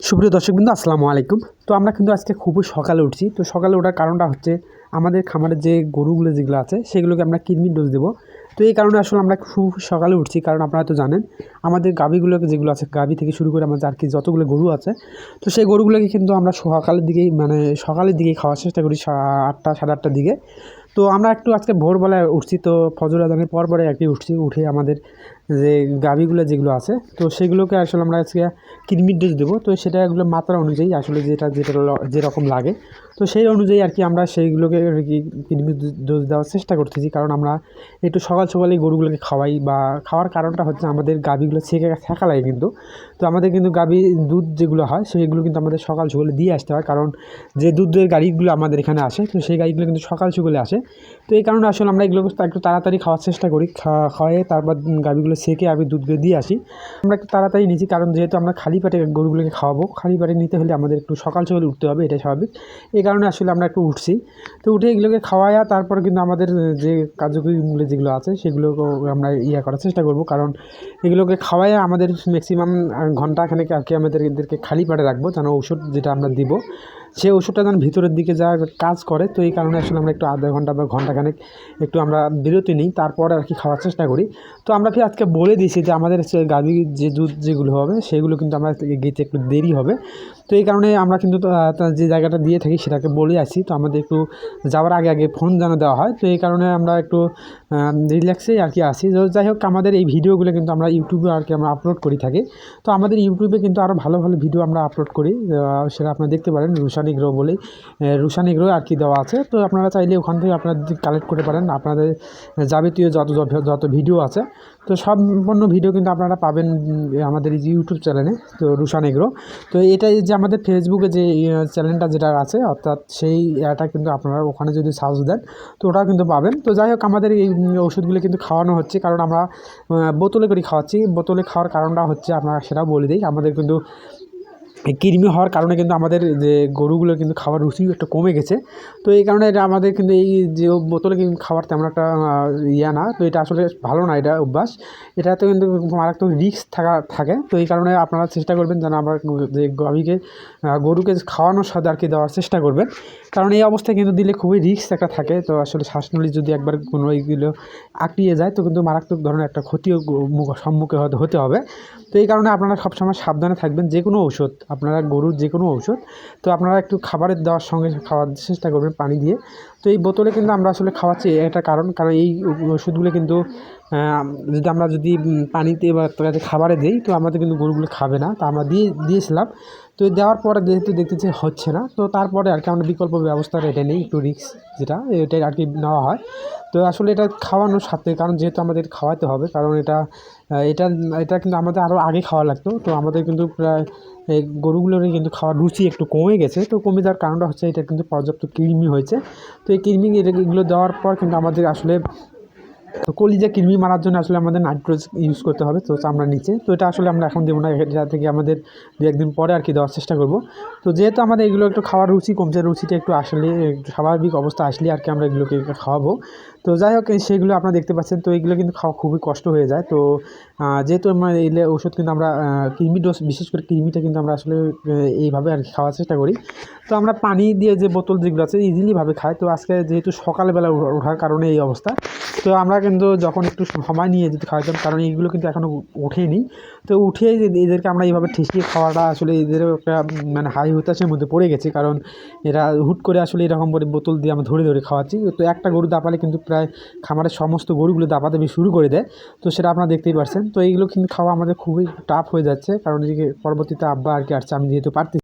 সুপ্রিয় দর্শকবৃন্দ আসসালামু আলাইকুম। তো আমরা কিন্তু আজকে খুবই সকালে উঠছি। তো সকালে ওঠার কারণটা হচ্ছে আমাদের খামারের যে গরুগুলো যেগুলো আছে সেগুলোকে আমরা কৃমির ডোজ দেবো। তো এই কারণে আসলে আমরা খুব সকালে উঠছি, কারণ আপনারা তো জানেন আমাদের গাভীগুলোকে যেগুলো আছে, গাভী থেকে শুরু করে আমাদের আর কি যতগুলো গরু আছে, তো সেই গরুগুলোকে কিন্তু আমরা সকালের দিকেই সকালের দিকেই খাওয়ার চেষ্টা করি, 8টা সাড়ে 8টার দিকে। তো আমরা একটু আজকে ভোরবেলায় উঠছি, তো ফজর আজানের পরে আর কি উঠছি। উঠে আমাদের যে গাভীগুলো যেগুলো আছে তো সেগুলোকে আসলে আমরা আজকে কৃমির ডোজ দেবো। তো সেটা এগুলো মাত্রা অনুযায়ী আসলে যেরকম লাগে, তো সেই অনুযায়ী আর কি আমরা সেইগুলোকে আর কি কৃমির ডোজ দেওয়ার চেষ্টা করতেছি। কারণ আমরা একটু সকাল সকালেই গরুগুলোকে খাওয়াই, বা খাওয়ার কারণটা হচ্ছে আমাদের গাভীগুলো ছেঁকা লাগে কিন্তু। তো আমাদের কিন্তু গাভী দুধ যেগুলো হয় সেগুলো কিন্তু আমাদের সকাল সকালে দিয়ে আসতে হয়, কারণ যে দুধের গাড়িগুলো আমাদের এখানে আসে তো সেই গাড়িগুলো কিন্তু সকাল সকালে আসে। তো এই কারণে আসলে আমরা এগুলোকে একটু তাড়াতাড়ি খাওয়ার চেষ্টা করি, খাওয়াই তারপর গাভীগুলো ছেঁকে আমি দুধগুলো দিয়ে আসি। আমরা একটু তাড়াতাড়ি নিচ্ছি, কারণ যেহেতু আমরা খালি পেটে গরুগুলোকে খাওয়াবো, খালি পেটে নিতে হলে আমাদের একটু সকাল সকালে উঠতে হবে, এটাই স্বাভাবিক। এই কারণে আসলে আমরা একটু উঠছি। তো উঠে এগুলোকে খাওয়ায়া তারপর কিন্তু আমাদের যে কার্যকরীগুলো যেগুলো আছে সেগুলোকেও আমরা করার চেষ্টা করব, কারণ এগুলোকে খাওয়ায়া আমাদের ম্যাক্সিমাম ঘন্টাখানেক আর কি আমাদের এদেরকে খালি পেটে রাখবো, যেন ওষুধ যেটা আমরা দিব সেই ওষুধটা যেন ভিতরের দিকে যা কাজ করে। তো এই কারণে আসলে আমরা একটু আধা ঘন্টা বা ঘন্টাখানেক একটু আমরা বিরতি নিই, তারপরে আর কি খাওয়ার চেষ্টা করি। তো আমরা কি আজকে বলে দিয়েছি যে আমাদের গাভীর যে দুধ যেগুলো হবে সেগুলো কিন্তু আমরা গেতে একটু দেরি হবে। তো এই কারণে আমরা কিন্তু যে জায়গাটা দিয়ে থাকি সেটাকে বলে আসি। তো আমাদের একটু যাওয়ার আগে আগে ফোন যেন দেওয়া হয়, তো এই কারণে আমরা একটু রিল্যাক্সেই আর কি আসি। যাই হোক, আমাদের এই ভিডিওগুলো কিন্তু আমরা ইউটিউবে আর কি আমরা আপলোড করি থাকি। তো আমাদের ইউটিউবে কিন্তু আরও ভালো ভালো ভিডিও আমরা আপলোড করি, সেটা আপনারা দেখতে পারেন। রুশান এগ্রো বলেই রুশান এগ্রো আর কি দেওয়া আছে। তো আপনারা চাইলে ওখান থেকে আপনারা কালেক্ট করতে পারেন আপনাদের যাবতীয় যত ভিডিও আছে। তো সম্পূর্ণ ভিডিও কিন্তু আপনারা পাবেন আমাদের এই যে ইউটিউব চ্যানেলে, তো রুশান এগ্রো। তো এটাই যে আমাদের ফেসবুকে যে চ্যানেলটা যেটা আছে, অর্থাৎ সেই এটা কিন্তু আপনারা ওখানে যদি সার্চ দেন তো ওটাও কিন্তু পাবেন। তো যাই হোক, আমাদের এই ওষুধগুলো কিন্তু খাওয়ানো হচ্ছে, কারণ আমরা বোতলে করে খাওয়াচ্ছি। বোতলে খাওয়ার কারণটা হচ্ছে আপনারা সেটাও বলে দিই, আমাদের কিন্তু কৃমি হওয়ার কারণে কিন্তু আমাদের যে গরুগুলো কিন্তু খাওয়ার রুচি একটু কমে গেছে। তো এই কারণে এটা আমাদের কিন্তু এই যে বোতলে কিন্তু খাওয়ার তেমন একটা না। তো এটা আসলে ভালো না, এটা অভ্যাস। এটাতে কিন্তু মারাত্মক রিস্ক থাকে। তো এই কারণে আপনারা চেষ্টা করবেন যেন আমরা যে গরুকে খাওয়ানোর সাথে আর কি দেওয়ার চেষ্টা করবেন, কারণ এই অবস্থায় কিন্তু দিলে খুবই রিস্ক একটা থাকে। তো আসলে শ্বাসনলী যদি একবার কোনো এইগুলো আটকিয়ে যায় তো কিন্তু মারাত্মক ধরনের একটা ক্ষতিও সম্মুখীন হতে হবে। তো এই কারণে আপনারা সবসময় সাবধানে থাকবেন। যে কোনো ঔষধ, আপনারা গরুর যে কোনো ঔষধ তো আপনারা একটু খাবারের দেওয়ার সঙ্গে খাওয়ার চেষ্টা করবেন পানি দিয়ে। তো এই বোতলে কিন্তু আমরা আসলে খাওয়াচ্ছি এটা কারণ এই ওষুধগুলো কিন্তু যদি পানিতে বা খাবারে দিই তো আমাদের কিন্তু গরুগুলো খাবে না। তো আমরা দিয়েছিলাম। তো দেওয়ার পরে যেহেতু দেখতেছি হচ্ছে না, তো তারপরে আর কি আমরা বিকল্প ব্যবস্থাটা এটা নেই, একটু রিস্ক যেটা এটাই আর কি নেওয়া হয়। তো আসলে এটা খাওয়ানোর সাথে, কারণ যেহেতু আমাদের খাওয়াতে হবে, কারণ এটা এটা এটা কিন্তু আমাদের আরও আগে খাওয়া লাগতো। তো আমাদের কিন্তু প্রায় এই গরুগুলোরই কিন্তু খাওয়ার রুচি একটু কমে গেছে। তো কমে যাওয়ার কারণটা হচ্ছে এটা কিন্তু পর্যাপ্ত কৃমি হয়েছে। তো এই কৃমি এগুলো দেওয়ার পর কিন্তু আমাদের আসলে কলিজা কৃমি মারার জন্য আসলে আমাদের নাইট্রোজ ইউজ করতে হবে, তো চামড়ার নিচে। তো এটা আসলে আমরা এখন দেবো না, এটা থেকে আমাদের 2-1 দিন পরে আর কি দেওয়ার চেষ্টা করব। তো যেহেতু আমাদের এগুলো একটু খাওয়ার রুচি কমছে, রুচিটা একটু আসলে একটু স্বাভাবিক অবস্থা আসলে আর কি আমরা এগুলোকে খাওয়াবো। তো যাই হোক, সেগুলো আপনারা দেখতে পাচ্ছেন। তো এগুলো কিন্তু খাওয়া খুবই কষ্ট হয়ে যায়। তো যেহেতু আমরা এলে ওষুধ কিন্তু আমরা কৃমি ডোজ, বিশেষ করে কৃমিটা কিন্তু আমরা আসলে এইভাবে আর কি খাওয়ার চেষ্টা করি। তো আমরা পানি দিয়ে যে বোতল যেগুলো আছে ইজিলিভাবে খাই। তো আজকে যেহেতু সকালবেলা ওঠার কারণে এই অবস্থা, তো আমরা কিন্তু যখন একটু সময় নিয়ে যদি খাওয়াতাম, কারণ এইগুলো কিন্তু এখনও ওঠেনি। তো উঠে এদেরকে আমরা এইভাবে ঠেসিয়ে খাওয়াটা আসলে এদের একটা হাই হুতাশের মধ্যে পড়ে গেছে, কারণ এরা হুট করে আসলে এরকম করে বোতল দিয়ে আমরা ধরে ধরে খাওয়াচ্ছি। তো একটা গরু দাপালে কিন্তু প্রায় খামারের সমস্ত গরুগুলো দাপাতে শুরু করে দেয়। তো সেটা আপনারা দেখতেই পাচ্ছেন। তো এইগুলো কিন্তু খাওয়া আমাদের খুবই টাফ হয়ে যাচ্ছে, কারণ এদিকে পরবর্তীতে আব্বা আর কি আসছে, আমি যেহেতু পারতেছি